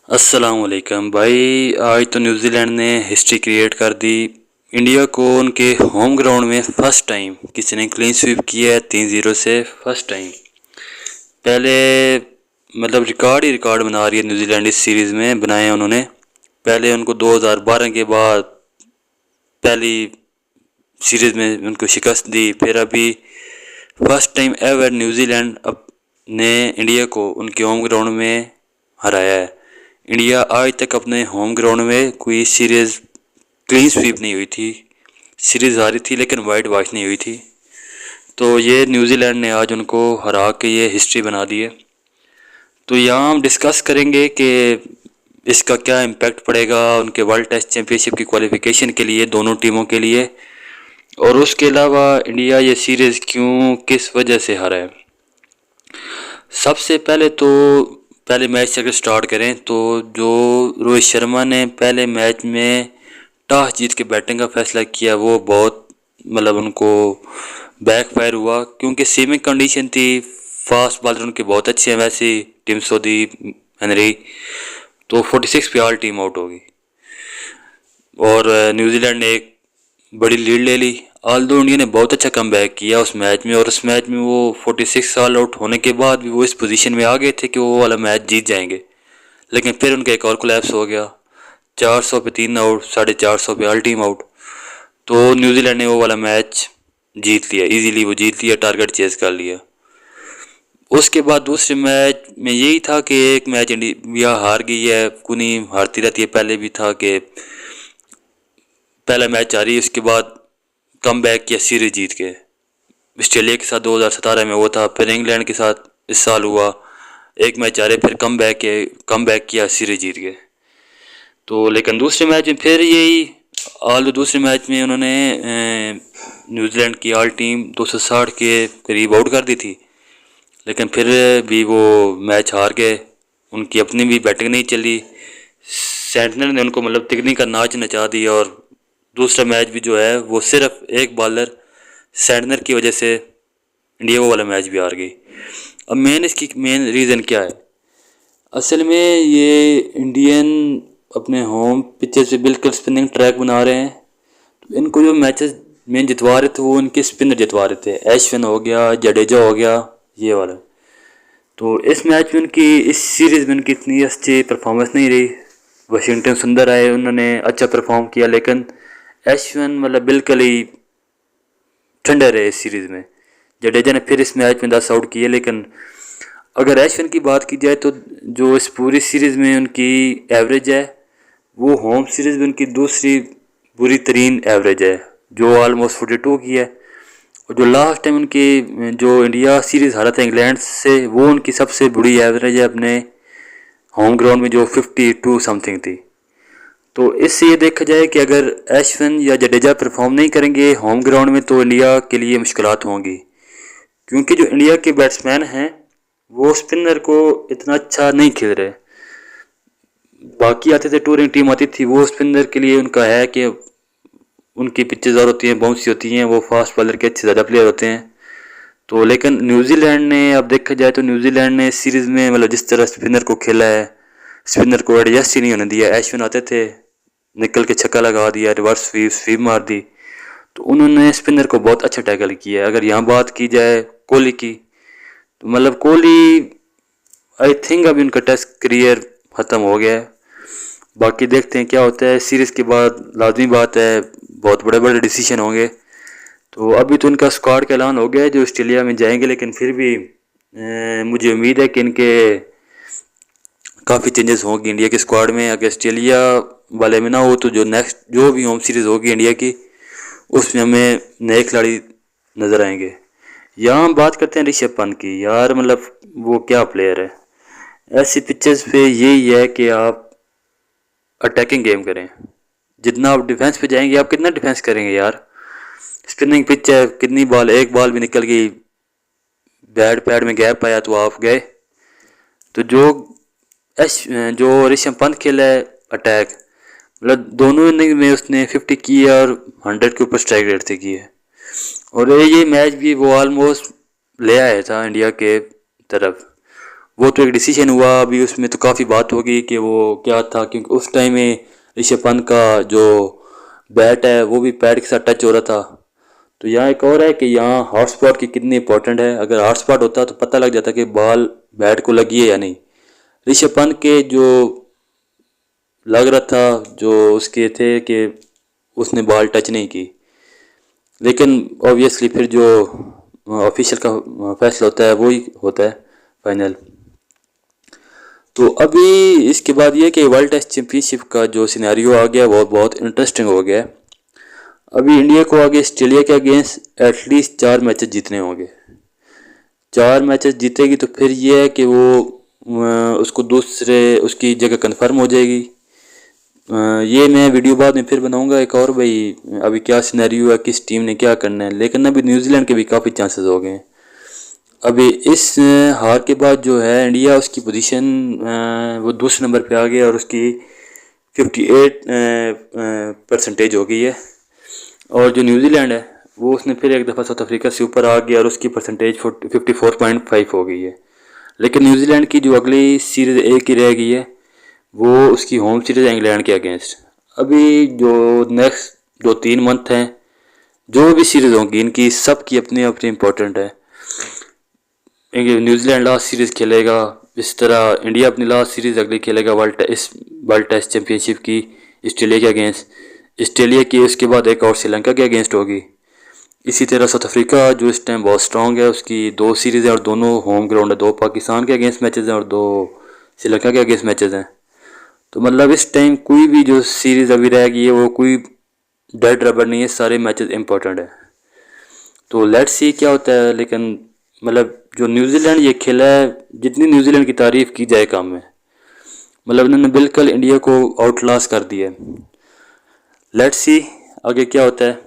अस्सलाम वालेकुम भाई। आज तो न्यूजीलैंड ने हिस्ट्री क्रिएट कर दी। इंडिया को उनके होम ग्राउंड में फर्स्ट टाइम किसी ने क्लीन स्वीप किया है 3-0 से। फर्स्ट टाइम पहले मतलब रिकॉर्ड ही रिकॉर्ड बना रही है न्यूजीलैंड। इस सीरीज़ में बनाए हैं उन्होंने। पहले उनको 2012 के बाद पहली सीरीज़ में उनको शिकस्त दी। फिर अभी फर्स्ट टाइम एवर न्यूजीलैंड ने इंडिया को उनके होम ग्राउंड में हराया है। इंडिया आज तक अपने होम ग्राउंड में कोई सीरीज़ क्लीन स्वीप नहीं हुई थी। सीरीज़ हारी थी लेकिन वाइट वॉश नहीं हुई थी। तो ये न्यूजीलैंड ने आज उनको हरा के ये हिस्ट्री बना दी है। तो यहाँ हम डिस्कस करेंगे कि इसका क्या इम्पैक्ट पड़ेगा उनके वर्ल्ड टेस्ट चैम्पियनशिप की क्वालिफिकेशन के लिए दोनों टीमों के लिए, और उसके अलावा इंडिया ये सीरीज़ क्यों किस वजह से हारा है। सबसे पहले तो पहले मैच से अगर स्टार्ट करें तो जो रोहित शर्मा ने पहले मैच में टॉस जीत के बैटिंग का फैसला किया वो बहुत मतलब उनको बैकफायर हुआ, क्योंकि सीमिंग कंडीशन थी। फास्ट बॉलर उनके बहुत अच्छे हैं वैसे टीम सऊदी हेनरी। तो 46 पे ऑल टीम आउट होगी और न्यूजीलैंड ने एक बड़ी लीड ले ली। ऑल्दो इंडिया ने बहुत अच्छा कमबैक किया उस मैच में, और उस मैच में वो 46 ऑल आउट होने के बाद भी वो इस पोजीशन में आ गए थे कि वो वाला मैच जीत जाएंगे। लेकिन फिर उनका एक और कोलैप्स हो गया। 400 पे 3 आउट, 450 पे ऑल टीम आउट। तो न्यूजीलैंड ने वो वाला मैच जीत लिया इजीली, वो जीत लिया, टारगेट चेस कर लिया। उसके बाद दूसरे मैच में यही था कि एक मैच इंडिया हार गई है, कुनी हारती रहती है। पहले भी था कि पहला मैच हारी, उसके बाद कम बैक किया सीरीज जीत के। ऑस्ट्रेलिया के साथ 2017 में वो था, फिर इंग्लैंड के साथ इस साल हुआ। एक मैच हारे फिर कम बैक किया सीरीज जीत के। तो लेकिन दूसरे मैच में फिर यही ऑल दूसरे मैच में उन्होंने न्यूजीलैंड की ऑल टीम 260 के करीब आउट कर दी थी, लेकिन फिर भी वो मैच हार गए। उनकी अपनी भी बैटिंग नहीं चली। सेंटनर ने उनको मतलब तिगनी का नाच नचा दिया, और दूसरा मैच भी जो है वो सिर्फ एक बॉलर सेंटनर की वजह से इंडिया वो वाला मैच भी हार गई। अब इसकी मेन रीज़न क्या है? असल में ये इंडियन अपने होम पिचेस पे बिल्कुल स्पिनिंग ट्रैक बना रहे हैं। तो इनको जो मैचेस मेन जितवा रहे थे वो इनके स्पिनर जितवा रहे थे। एशविन हो गया, जडेजा हो गया, ये वाला। तो इस मैच में उनकी इस सीरीज़ में उनकी इतनी अच्छी परफॉर्मेंस नहीं रही। वाशिंगटन सुंदर आए, उन्होंने अच्छा परफॉर्म किया, लेकिन एशविन मतलब बिल्कुल ही ठंडे रहे इस सीरीज़ में। जडेजा ने फिर इस मैच में 10 आउट किए, लेकिन अगर एशविन की बात की जाए तो जो इस पूरी सीरीज़ में उनकी एवरेज है वो होम सीरीज़ में उनकी दूसरी बुरी तरीन एवरेज है, जो ऑलमोस्ट 42 की है। और जो लास्ट टाइम उनकी जो इंडिया सीरीज़ हारा था इंग्लैंड से, वो उनकी सबसे बुरी एवरेज है अपने होम ग्राउंड में, जो 52 समथिंग थी। तो इससे ये देखा जाए कि अगर एशविन या जडेजा परफॉर्म नहीं करेंगे होम ग्राउंड में तो इंडिया के लिए मुश्किलात होंगी, क्योंकि जो इंडिया के बैट्समैन हैं वो स्पिनर को इतना अच्छा नहीं खेल रहे। बाकी आते थे, टूरिंग टीम आती थी, वो स्पिनर के लिए उनका है कि उनकी पिचेज और होती हैं, बाउंसी होती हैं, वो फास्ट बॉलर के अच्छे ज़्यादा प्लेयर होते हैं। तो लेकिन न्यूजीलैंड ने, अब देखा जाए तो न्यूजीलैंड ने सीरीज़ में मतलब जिस तरह स्पिनर को खेला है, स्पिनर को एडजस्ट ही नहीं होने दिया। एशविन आते थे, निकल के छक्का लगा दिया, रिवर्स स्वीप मार दी। तो उन्होंने स्पिनर को बहुत अच्छा टैकल किया है। अगर यहाँ बात की जाए कोहली की, तो मतलब कोहली आई थिंक अभी उनका टेस्ट करियर ख़त्म हो गया है। बाकी देखते हैं क्या होता है सीरीज़ के बाद। लाजमी बात है बहुत बड़े बड़े डिसीजन होंगे। तो अभी तो इनका स्क्वाड का ऐलान हो गया है जो ऑस्ट्रेलिया में जाएंगे, लेकिन फिर भी मुझे उम्मीद है कि इनके काफ़ी चेंजेस होंगे इंडिया के स्क्वाड में। अगर ऑस्ट्रेलिया वाले में ना हो तो जो नेक्स्ट जो भी होम सीरीज़ होगी इंडिया की, उसमें हमें नए खिलाड़ी नज़र आएंगे। यहाँ हम बात करते हैं ऋषभ पंत की। यार मतलब वो क्या प्लेयर है। ऐसी पिचेस पे यही है कि आप अटैकिंग गेम करें। जितना आप डिफेंस पे जाएंगे आप कितना डिफेंस करेंगे यार। स्पिनिंग पिच है, कितनी बॉल, एक बॉल भी निकल गई, बैट पैड में गैप आया तो आप गए। तो जो ऋषभ पंत खेला है अटैक, मतलब दोनों इनिंग में उसने 50 की है और 100 के ऊपर स्ट्राइक रेट से की है। और ये मैच भी वो ऑलमोस्ट ले आया था इंडिया के तरफ। वो तो एक डिसीजन हुआ, अभी उसमें तो काफ़ी बात होगी कि वो क्या था, क्योंकि उस टाइम में ऋषभ पंत का जो बैट है वो भी पैड के साथ टच हो रहा था। तो यहाँ एक और है कि यहाँ हॉट स्पॉट की कितनी इंपॉर्टेंट है। अगर हॉट स्पॉट होता तो पता लग जाता कि बॉल बैट को लगी है या नहीं। ऋषभ पंत के जो लग रहा था, जो उसके थे कि उसने बॉल टच नहीं की, लेकिन ऑब्वियसली फिर जो ऑफिशियल का फैसला होता है वही होता है फाइनल। तो अभी इसके बाद ये कि वर्ल्ड टेस्ट चैंपियनशिप का जो सिनेरियो आ गया वो बहुत इंटरेस्टिंग हो गया। अभी इंडिया को आगे ऑस्ट्रेलिया के अगेंस्ट एटलीस्ट 4 मैचेस जीतने होंगे। 4 मैचेस जीतेगी तो फिर ये है कि वो उसको दूसरे उसकी जगह कंफर्म हो जाएगी। ये मैं वीडियो बाद में फिर बनाऊंगा एक और, भाई अभी क्या सिनेरियो है, किस टीम ने क्या करना है। लेकिन अभी न्यूजीलैंड के भी काफ़ी चांसेस हो गए हैं। अभी इस हार के बाद जो है इंडिया, उसकी पोजीशन वो दूसरे नंबर पे आ गया और उसकी 58% हो गई है। और जो न्यूजीलैंड है वो उसने फिर एक दफ़ा साउथ अफ्रीका से ऊपर आ गया और उसकी परसेंटेज 54.5 हो गई है। लेकिन न्यूजीलैंड की जो अगली सीरीज़ एक ही रह गई है, वो उसकी होम सीरीज़ इंग्लैंड के अगेंस्ट। अभी जो नेक्स्ट 2-3 मंथ हैं, जो भी सीरीज़ होंगी इनकी सब की अपनी अपनी इम्पोर्टेंट है। न्यूजीलैंड लास्ट सीरीज़ खेलेगा, इस तरह इंडिया अपनी लास्ट सीरीज़ अगली खेलेगा वर्ल्ड टेस्ट चैंपियनशिप की ऑस्ट्रेलिया के अगेंस्ट। ऑस्ट्रेलिया की उसके बाद एक और श्रीलंका के अगेंस्ट होगी। इसी तरह साउथ अफ्रीका जो इस टाइम बहुत स्ट्रॉन्ग है, उसकी 2 सीरीज़ है और दोनों होम ग्राउंड है। 2 पाकिस्तान के अगेंस्ट मैचेस हैं और 2 श्रीलंका के अगेंस्ट मैचेस हैं। तो मतलब इस टाइम कोई भी जो सीरीज़ अभी रह गई है वो कोई डेड रबर नहीं है, सारे मैचेस इंपॉर्टेंट है। तो लेट्स सी क्या होता है। लेकिन मतलब जो न्यूजीलैंड ये खेला है, जितनी न्यूजीलैंड की तारीफ़ की जाए कम है। मतलब इन्होंने बिल्कुल इंडिया को आउटक्लास कर दिया है। लेट्स सी आगे क्या होता है।